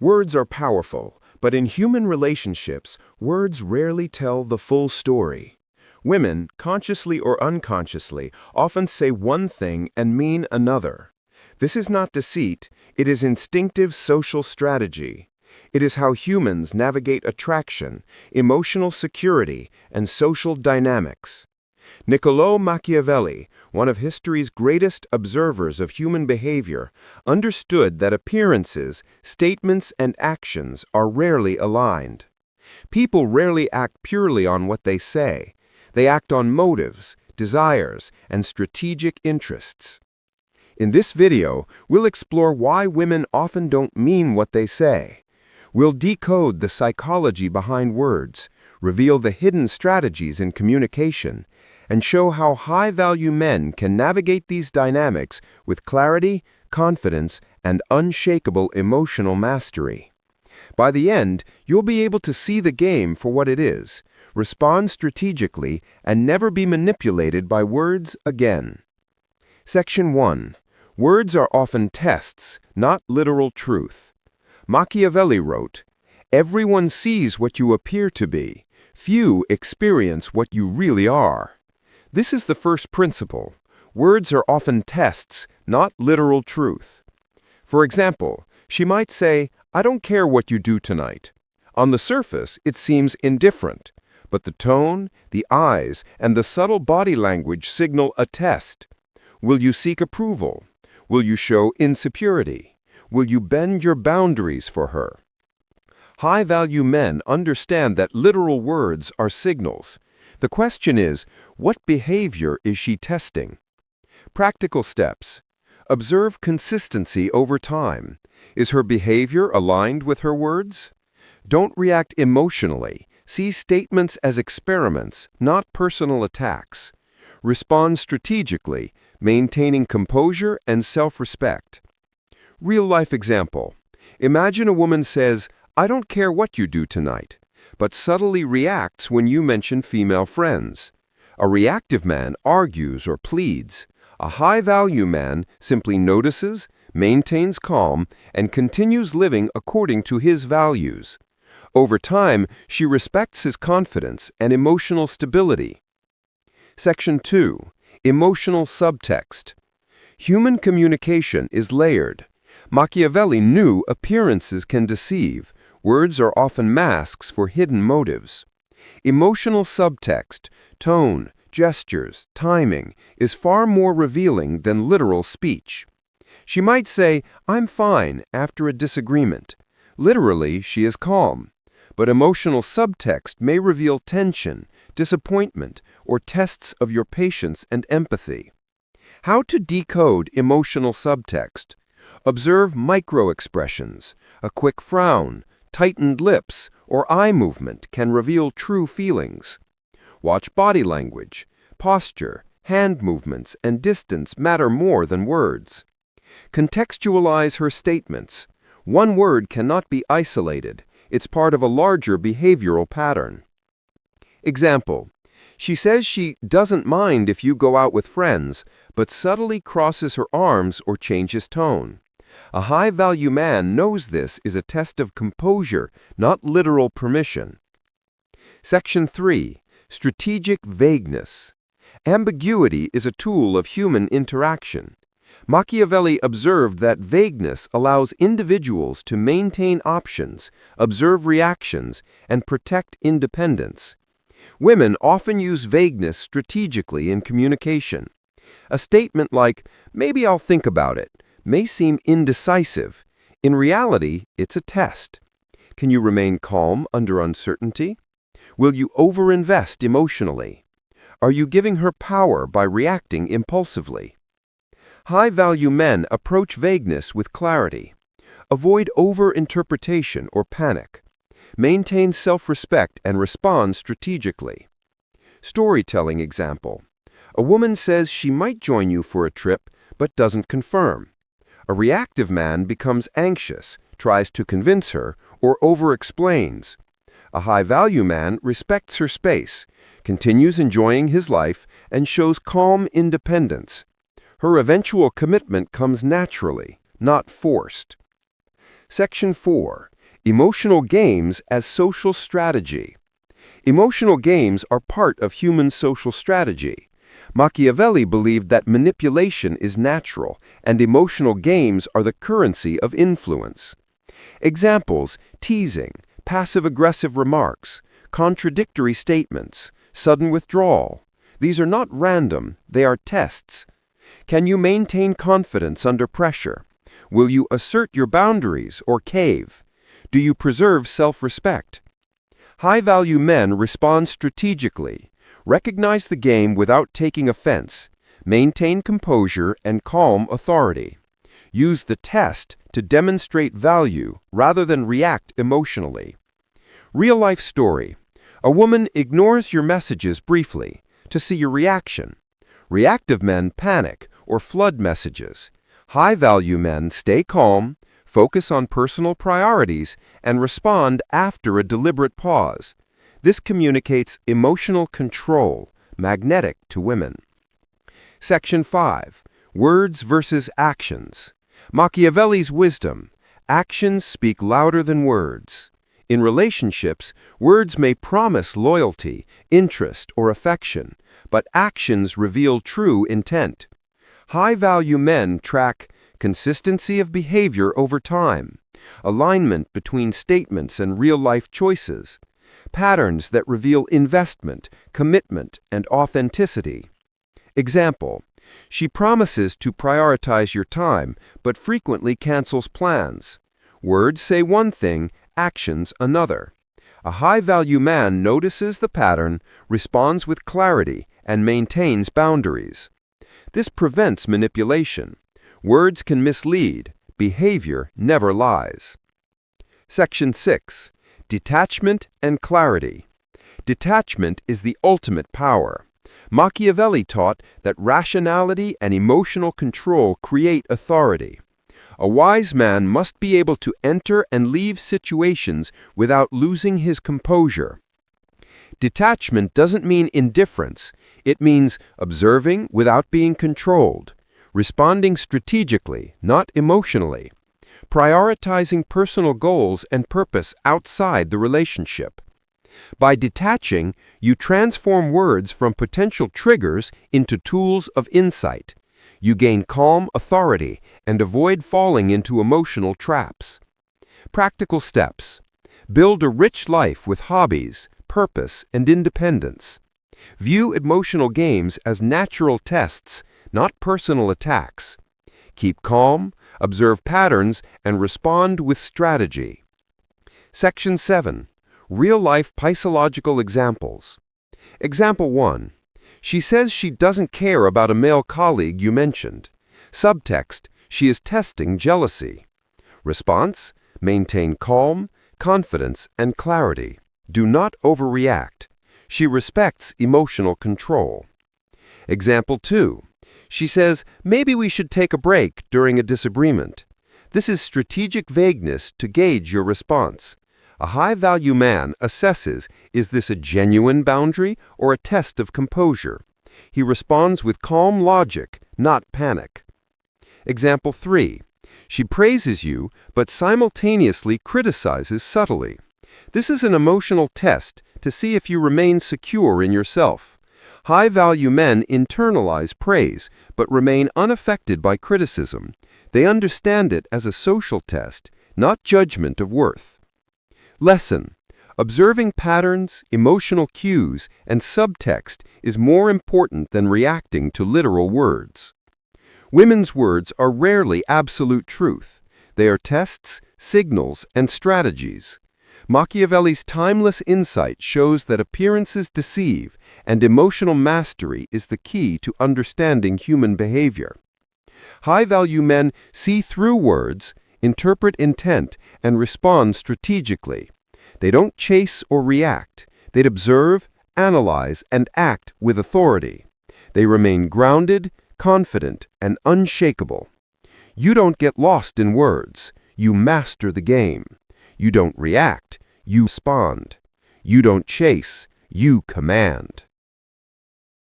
Words are powerful, but in human relationships, words rarely tell the full story. Women, consciously or unconsciously, often say one thing and mean another. This is not deceit, it is instinctive social strategy. It is how humans navigate attraction, emotional security, and social dynamics. Niccolò Machiavelli, one of history's greatest observers of human behavior, understood that appearances, statements, and actions are rarely aligned. People rarely act purely on what they say. They act on motives, desires, and strategic interests. In this video, we'll explore why women often don't mean what they say. We'll decode the psychology behind words, reveal the hidden strategies in communication, and show how high-value men can navigate these dynamics with clarity, confidence, and unshakable emotional mastery. By the end, you'll be able to see the game for what it is, respond strategically, and never be manipulated by words again. Section 1. Words are often tests, not literal truth. Machiavelli wrote, "Everyone sees what you appear to be. Few experience what you really are." This is the first principle. Words are often tests, not literal truth. For example, she might say, "I don't care what you do tonight." On the surface, it seems indifferent, but the tone, the eyes, and the subtle body language signal a test. Will you seek approval? Will you show insecurity? Will you bend your boundaries for her? High-value men understand that literal words are signals. The question is, what behavior is she testing? Practical steps. Observe consistency over time. Is her behavior aligned with her words? Don't react emotionally. See statements as experiments, not personal attacks. Respond strategically, maintaining composure and self-respect. Real-life example. Imagine a woman says, "I don't care what you do tonight," but subtly reacts when you mention female friends. A reactive man argues or pleads. A high-value man simply notices, maintains calm, and continues living according to his values. Over time, she respects his confidence and emotional stability. Section 2. Emotional subtext. Human communication is layered. Machiavelli knew appearances can deceive. Words are often masks for hidden motives. Emotional subtext, tone, gestures, timing, is far more revealing than literal speech. She might say, "I'm fine," after a disagreement. Literally, she is calm. But emotional subtext may reveal tension, disappointment, or tests of your patience and empathy. How to decode emotional subtext? Observe micro-expressions. A quick frown, tightened lips, or eye movement can reveal true feelings. Watch body language. Posture, hand movements, and distance matter more than words. Contextualize her statements. One word cannot be isolated. It's part of a larger behavioral pattern. Example. She says she doesn't mind if you go out with friends, but subtly crosses her arms or changes tone. A high-value man knows this is a test of composure, not literal permission. Section 3. Strategic vagueness. Ambiguity is a tool of human interaction. Machiavelli observed that vagueness allows individuals to maintain options, observe reactions, and protect independence. Women often use vagueness strategically in communication. A statement like, "Maybe I'll think about it," may seem indecisive. In reality, it's a test. Can you remain calm under uncertainty? Will you overinvest emotionally? Are you giving her power by reacting impulsively? High-value men approach vagueness with clarity. Avoid over-interpretation or panic. Maintain self-respect and respond strategically. Storytelling example. A woman says she might join you for a trip, but doesn't confirm. A reactive man becomes anxious, tries to convince her, or over-explains. A high-value man respects her space, continues enjoying his life, and shows calm independence. Her eventual commitment comes naturally, not forced. Section 4. Emotional games as social strategy. Emotional games are part of human social strategy. Machiavelli believed that manipulation is natural and emotional games are the currency of influence. Examples: teasing, passive-aggressive remarks, contradictory statements, sudden withdrawal. These are not random, they are tests. Can you maintain confidence under pressure? Will you assert your boundaries or cave? Do you preserve self-respect? High-value men respond strategically. Recognize the game without taking offense. Maintain composure and calm authority. Use the test to demonstrate value rather than react emotionally. Real-life story. A woman ignores your messages briefly to see your reaction. Reactive men panic or flood messages. High-value men stay calm, focus on personal priorities, and respond after a deliberate pause. This communicates emotional control, magnetic to women. Section 5. Words versus actions. Machiavelli's wisdom. Actions speak louder than words. In relationships, words may promise loyalty, interest, or affection, but actions reveal true intent. High-value men track consistency of behavior over time, alignment between statements and real-life choices, patterns that reveal investment, commitment, and authenticity. Example: she promises to prioritize your time, but frequently cancels plans. Words say one thing, actions another. A high-value man notices the pattern, responds with clarity, and maintains boundaries. This prevents manipulation. Words can mislead. Behavior never lies. Section 6. Detachment and clarity. Detachment is the ultimate power. Machiavelli taught that rationality and emotional control create authority. A wise man must be able to enter and leave situations without losing his composure. Detachment doesn't mean indifference. It means observing without being controlled, responding strategically, not emotionally, prioritizing personal goals and purpose outside the relationship. By detaching, you transform words from potential triggers into tools of insight. You gain calm authority and avoid falling into emotional traps. Practical steps. Build a rich life with hobbies, purpose, and independence. View emotional games as natural tests, not personal attacks. Keep calm, observe patterns, and respond with strategy. Section 7. Real-life psychological examples. Example 1. She says she doesn't care about a male colleague you mentioned. Subtext: she is testing jealousy. Response: maintain calm, confidence, and clarity. Do not overreact. She respects emotional control. Example 2. She says, maybe we should take a break during a disagreement. This is strategic vagueness to gauge your response. A high-value man assesses, is this a genuine boundary or a test of composure? He responds with calm logic, not panic. Example 3. She praises you, but simultaneously criticizes subtly. This is an emotional test to see if you remain secure in yourself. High-value men internalize praise, but remain unaffected by criticism. They understand it as a social test, not judgment of worth. Lesson: observing patterns, emotional cues, and subtext is more important than reacting to literal words. Women's words are rarely absolute truth. They are tests, signals, and strategies. Machiavelli's timeless insight shows that appearances deceive, and emotional mastery is the key to understanding human behavior. High-value men see through words, interpret intent, and respond strategically. They don't chase or react. They observe, analyze, and act with authority. They remain grounded, confident, and unshakable. You don't get lost in words. You master the game. You don't react. You respond. You don't chase. You command.